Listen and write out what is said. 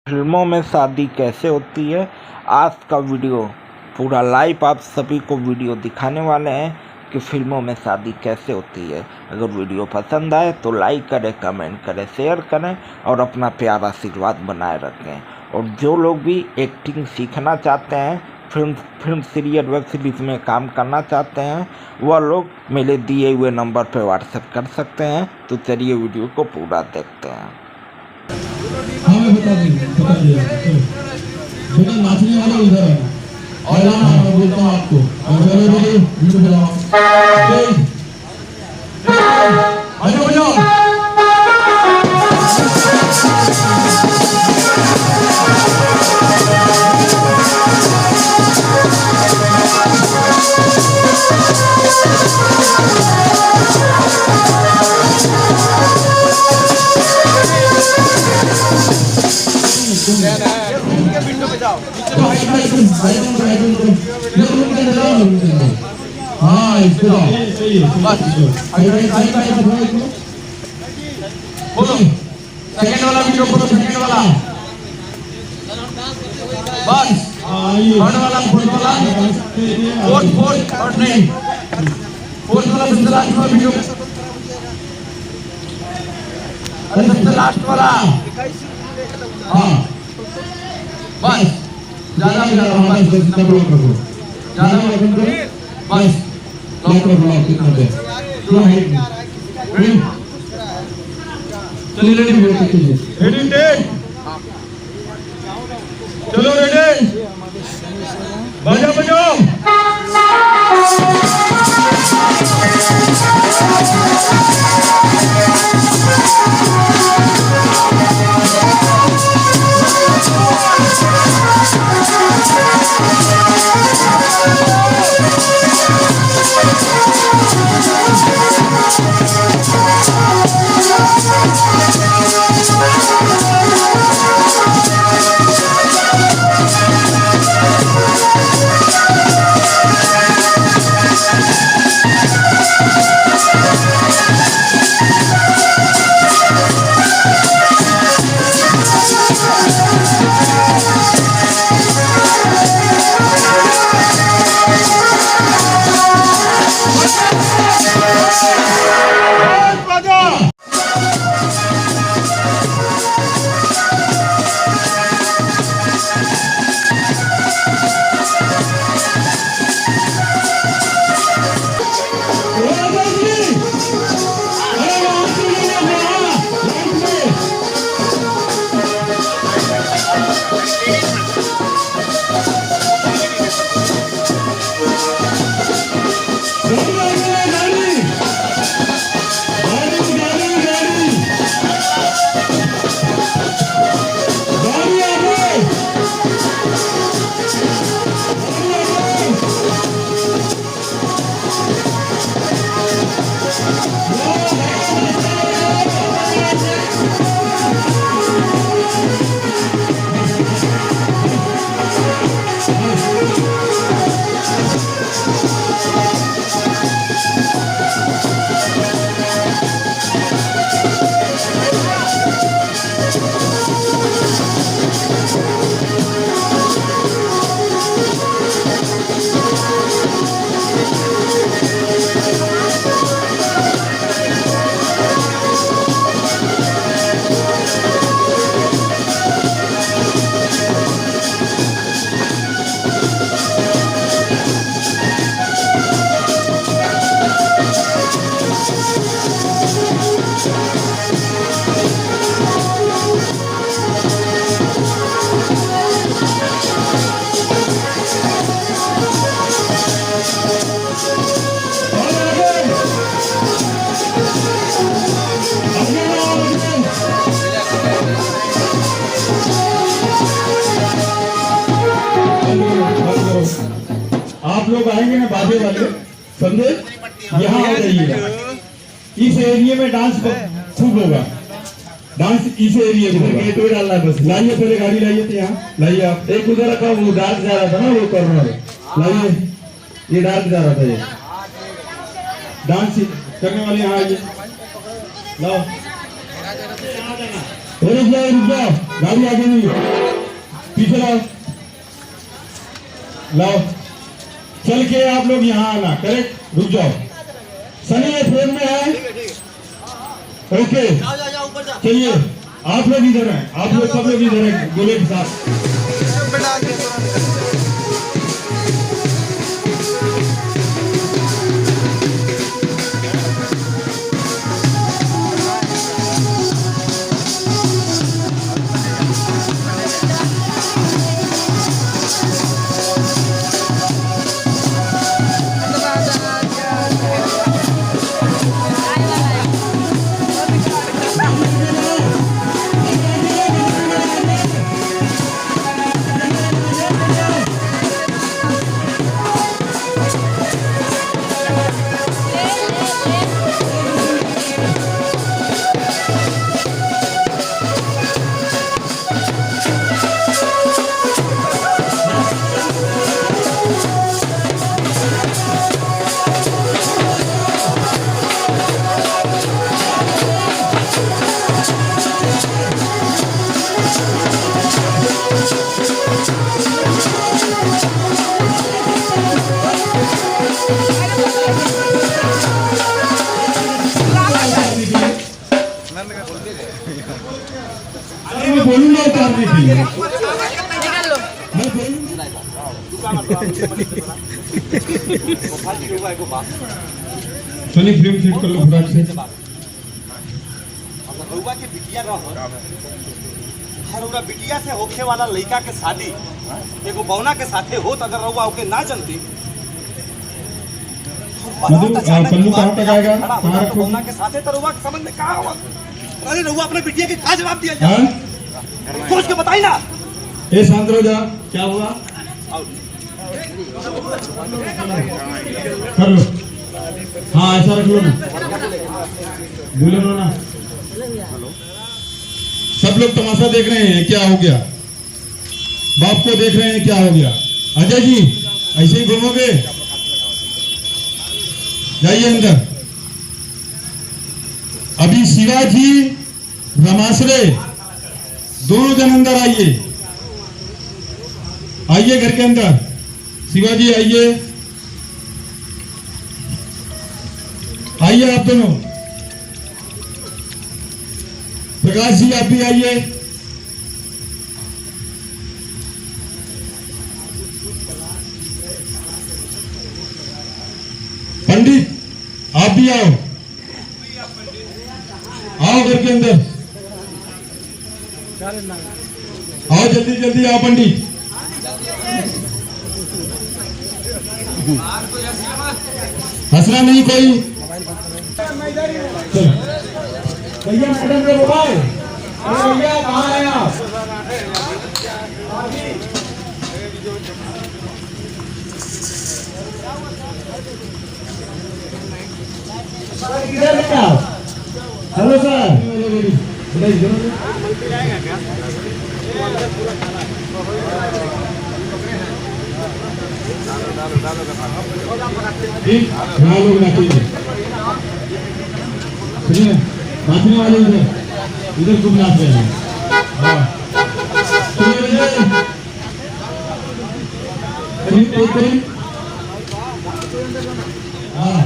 फिल्मों में शादी कैसे होती है, आज का वीडियो पूरा लाइव आप सभी को वीडियो दिखाने वाले हैं कि फिल्मों में शादी कैसे होती है। अगर वीडियो पसंद आए तो लाइक करें, कमेंट करें, शेयर करें और अपना प्यारा आशीर्वाद बनाए रखें। और जो लोग भी एक्टिंग सीखना चाहते हैं, फिल्म सीरियल वेब सीरीज में काम करना चाहते हैं, वह लोग मेरे दिए हुए नंबर पर व्हाट्सएप कर सकते हैं। तो चलिए वीडियो को पूरा देखते हैं। हमें बता दिया बेटा नाचने वाला उधर है और मैं बोलता हूँ आपको वीडियो बनाओ आजो बजाओ हाँ इसको बस बोलो सेकंड वाला वीडियो बोलो सेकंड वाला बस थर्ड वाला फोर्थ और नहीं फोर्थ वाला सबसे लास्ट वाला वीडियो सबसे लास्ट वाला हाँ बस ज्यादा हमारे जितना ब्लॉक रखो ज्यादा बस ब्लॉक रखो कितना दे क्यों है चलिए रेडी हो सकते हैं रेडी चलो रेडी बजाओ बजाओ आप लोग आएंगे ना बाजे वाले समझे यहाँ आ जाइएगा। इस एरिया में डांस खूब होगा, डांस इस एरिया में गेट में डालना है बस। लाइए पहले गाड़ी लाइए, तो यहाँ लाइए आप। एक उधर रखा वो डांस जा रहा था ना, वो कॉर्नर लाइए, ये डांस जा रहा था, ये डांस करने वाले यहाँ आइए, लाओ रुक जाओ। गाड़ी आगे नहीं, पीछे लाओ, लाओ। चल के आप लोग यहाँ आना, करेक्ट, रुक जाओ। सनी ये फ्रेम में है, ओके, चलिए आप लोग इधर हैं, आप लोग सब लोग इधर हैं, गोले के साथ। मैं बोलूंगा उतारने के लिए, मैं बोलूंगा। सोनी फ्रेम सेट कर लो फटाक से। रउआ के बिटिया रउआ बिटिया से होखे वाला लड़का के शादी एगो बौना के साथे होत, अगर रउआ ओके ना जानती पल्लू कहाँ तक आएगा, कहाँ रखोगे? बौना के साथे तो रउआ के समझ में कहाँ होगा? अरे रउआ अपने बिटिया के क्या जवाब दिया जाए? सोच के बताई ना। ए शांत हो जा, क्या हुआ? कर लो, हाँ ऐसा रख लो ना, बोलो ना। सब लोग तमाशा देख रहे हैं, क्या हो गया? बाप को देख रहे हैं, क्या हो गया? अजय जी ऐसे ही घूमोगे? जाइए अंदर। अभी शिवाजी रमाश्रे दोनों जन अंदर आइए, आइए घर के अंदर। शिवाजी आइए, आइए आप दोनों। प्रकाश जी आप भी आइए। पंडित आप भी आओ, आओ घर के अंदर, आओ जल्दी जल्दी आओ पंडित। हंसना नहीं कोई। भैया मैडम ने मोबाइल, अरे भैया कहाँ हैं आप? किधर हैं आप? हेलो सर, ठीक, यहाँ लोग बैठे हैं। सुनिए, नाचने वाले इधर खूब नाच रहे हैं। हाँ, सुनिए, हाँ